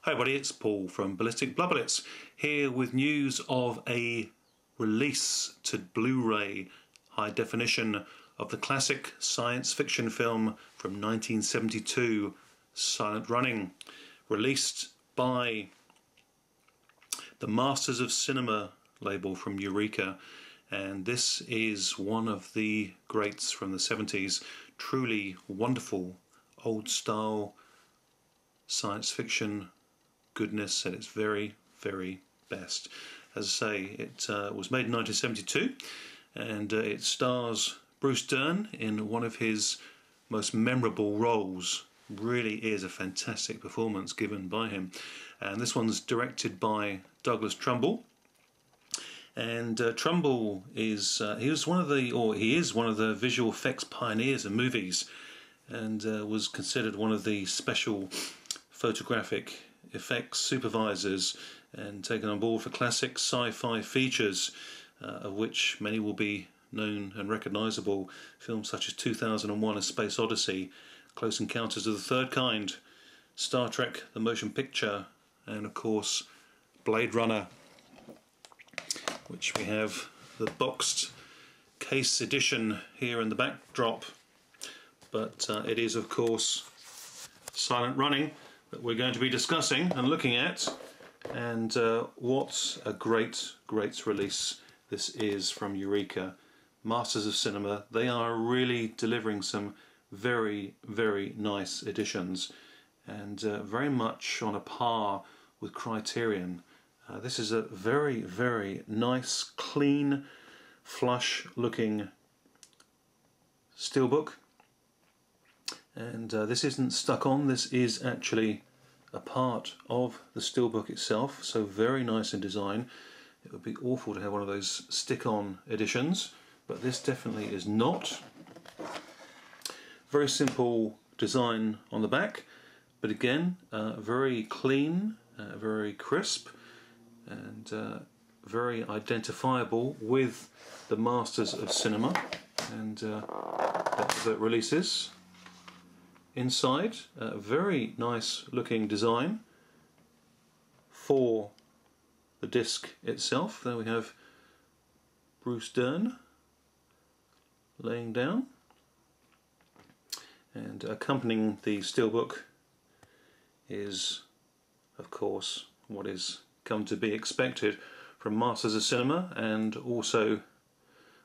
Hi everybody, it's Paul from Ballistic Blubberlets here with news of a release to Blu-ray high definition of the classic science fiction film from 1972, Silent Running, released by the Masters of Cinema label from Eureka, and this is one of the greats from the 70s, truly wonderful old style science fiction goodness at its very, very best. As I say, it was made in 1972, and it stars Bruce Dern in one of his most memorable roles. Really is a fantastic performance given by him. And this one's directed by Douglas Trumbull. And Trumbull is he is one of the visual effects pioneers in movies, and was considered one of the special photographic effects supervisors and taken on board for classic sci-fi features, of which many will be known and recognisable. Films such as 2001: A Space Odyssey, Close Encounters of the Third Kind, Star Trek: The Motion Picture, and of course Blade Runner, which we have the boxed case edition here in the backdrop. But it is of course Silent Running that we're going to be discussing and looking at, and what a great release this is from Eureka, Masters of Cinema. They are really delivering some very nice editions, and very much on a par with Criterion. This is a very nice, clean, flush looking steelbook. And this isn't stuck on, this is actually a part of the steelbook itself, so very nice in design. It would be awful to have one of those stick-on editions, but this definitely is not. Very simple design on the back, but again, very clean, very crisp, and very identifiable with the Masters of Cinema, and that releases. Inside, a very nice looking design for the disc itself. There we have Bruce Dern laying down, and accompanying the steelbook is of course what is come to be expected from Masters of Cinema and also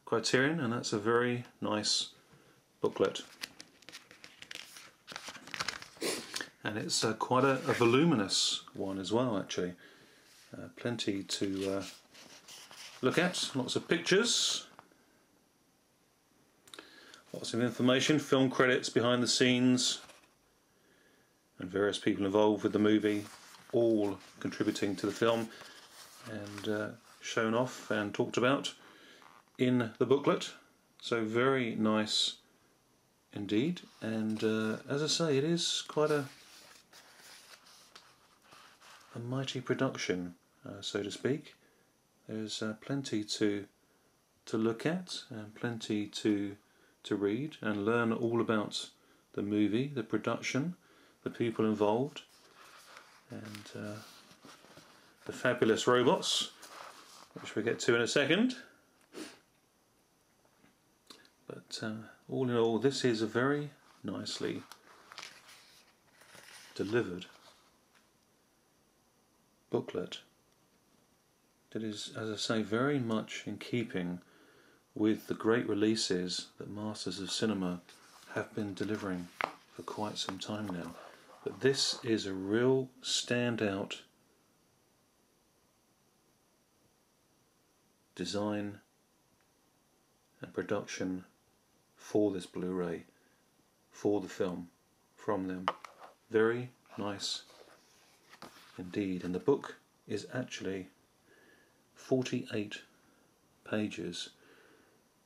Criterion, and that's a very nice booklet. And it's quite a voluminous one as well, actually. Plenty to look at, lots of pictures, lots of information, film credits, behind the scenes, and various people involved with the movie, all contributing to the film, and shown off and talked about in the booklet. So very nice indeed, and as I say, it is quite a mighty production, so to speak. There's plenty to look at, and plenty to read and learn all about the movie, the production, the people involved, and the fabulous robots, which we'll get to in a second. But all in all, this is a very nicely delivered booklet that is, as I say, very much in keeping with the great releases that Masters of Cinema have been delivering for quite some time now. But this is a real standout design and production for this Blu-ray, for the film, from them. Very nice indeed, and the book is actually 48 pages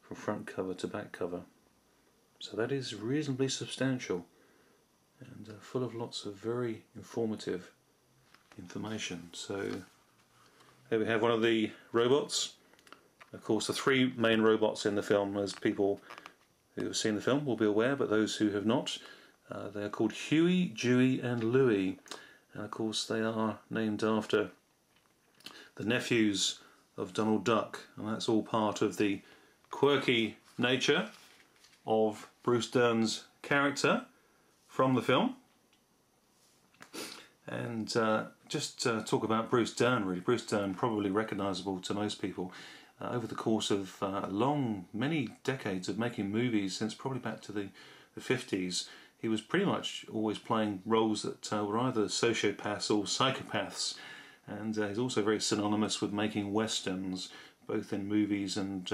from front cover to back cover, so that is reasonably substantial, and full of lots of very informative information. So here we have one of the robots. Of course, the three main robots in the film, as people who have seen the film will be aware, but those who have not, they're called Huey, Dewey and Louie. and of course they are named after the nephews of Donald Duck, and that's all part of the quirky nature of Bruce Dern's character from the film. And just talk about Bruce Dern, really. Bruce Dern, probably recognisable to most people. Over the course of many decades of making movies, since probably back to the 50s, he was pretty much always playing roles that were either sociopaths or psychopaths. And he's also very synonymous with making westerns, both in movies and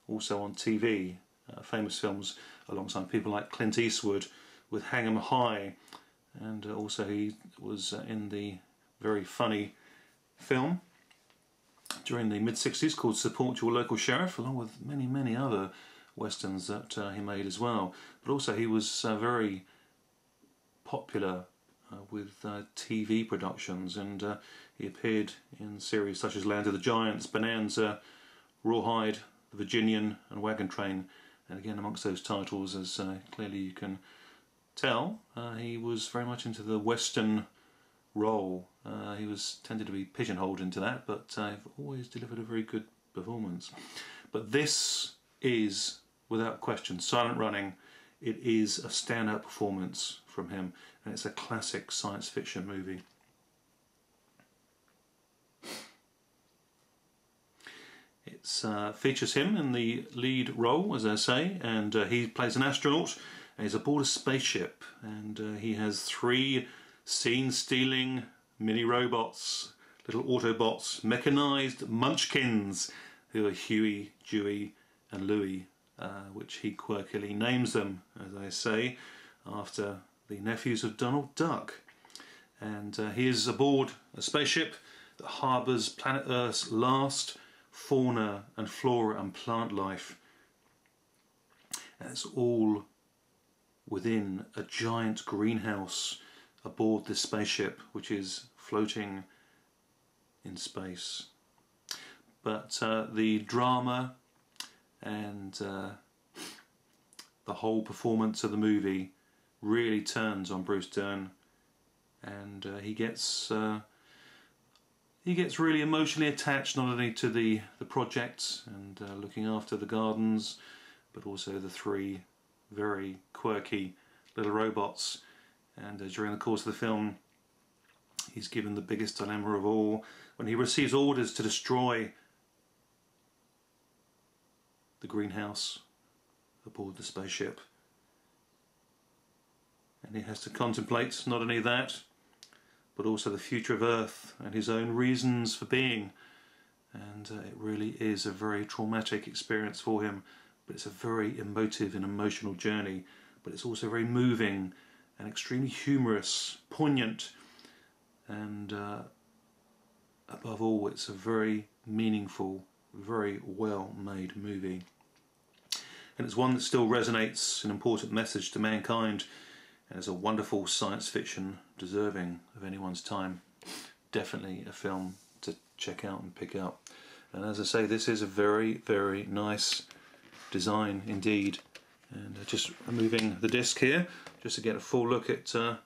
also on TV. Famous films alongside people like Clint Eastwood with Hang 'em High, and also he was in the very funny film during the mid-60s called Support Your Local Sheriff, along with many other westerns that he made as well. But also he was very popular with TV productions, and he appeared in series such as Land of the Giants, Bonanza, Rawhide, The Virginian and Wagon Train. And again, amongst those titles, as clearly you can tell, he was very much into the western role. He was tended to be pigeonholed into that, but always delivered a very good performance. But this is, without question, Silent Running. It is a standout performance from him, and it's a classic science fiction movie. It features him in the lead role, as I say, and he plays an astronaut. And he's aboard a spaceship, and he has 3 scene-stealing mini-robots, little Autobots, mechanised munchkins, who are Huey, Dewey and Louie, which he quirkily names them, as I say, after the nephews of Donald Duck. And he is aboard a spaceship that harbours planet Earth's last fauna and flora and plant life. And it's all within a giant greenhouse aboard this spaceship, which is floating in space. But the drama and the whole performance of the movie really turns on Bruce Dern, and he gets really emotionally attached not only to the project and looking after the gardens, but also the 3 very quirky little robots. And during the course of the film, he's given the biggest dilemma of all when he receives orders to destroy the greenhouse aboard the spaceship. And he has to contemplate not only that, but also the future of Earth and his own reasons for being. And it really is a very traumatic experience for him, but it's a very emotive and emotional journey. But it's also very moving and extremely humorous, poignant, and above all, it's a very meaningful, very well-made movie. And it's one that still resonates an important message to mankind, and is a wonderful science fiction deserving of anyone's time. Definitely a film to check out and pick up. And as I say, this is a very nice design indeed. And just removing the disc here, just to get a full look at the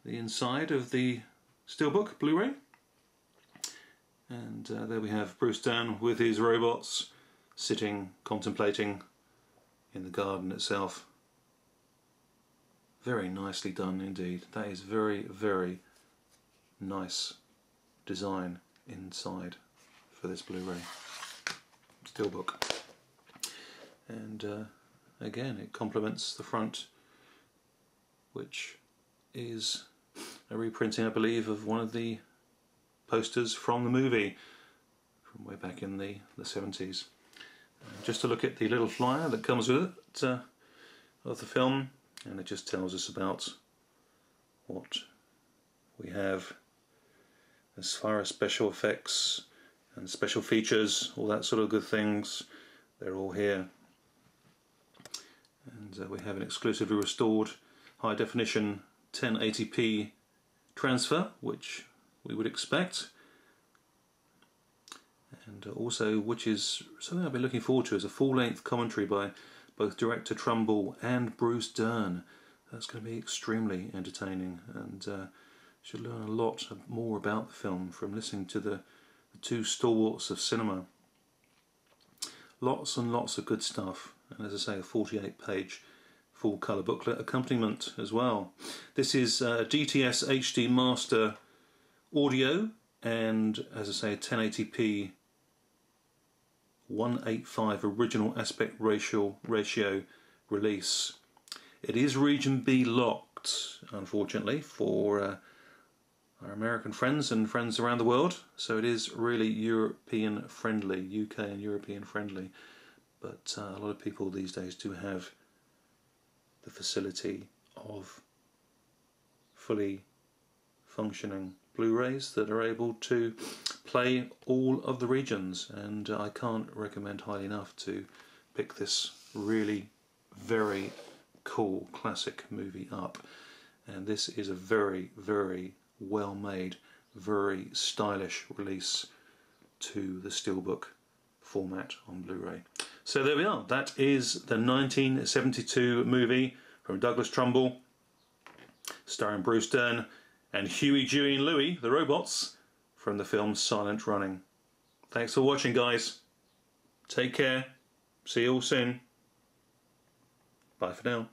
inside of the Steelbook Blu-ray. And there we have Bruce Dern with his robots sitting, contemplating in the garden itself. Very nicely done indeed. That is very nice design inside for this Blu-ray Steelbook. And again, it complements the front, which is a reprinting, I believe, of one of the posters from the movie from way back in the 70s. Just to look at the little flyer that comes with it of the film, and it just tells us about what we have as far as special effects and special features, all that sort of good things. They're all here. And we have an exclusively restored high definition 1080p transfer, which we would expect, and also, which is something I've been looking forward to, is a full-length commentary by both director Trumbull and Bruce Dern. That's going to be extremely entertaining, and Should learn a lot more about the film from listening to the two stalwarts of cinema. Lots and lots of good stuff, and as I say, a 48-page full colour booklet accompaniment as well. This is DTS HD Master audio, and as I say, 1080p 185 original aspect ratio release. It is region B locked, unfortunately, for our American friends and friends around the world, so it is really European friendly, UK and European friendly, but a lot of people these days do have the facility of fully functioning Blu-rays that are able to play all of the regions, and I can't recommend highly enough to pick this really very cool classic movie up. And this is a very, very well made, very stylish release to the Steelbook format on Blu-ray. So there we are, that is the 1972 movie from Douglas Trumbull, starring Bruce Dern and Huey, Dewey and Louie, the robots, from the film Silent Running. Thanks for watching, guys. Take care. See you all soon. Bye for now.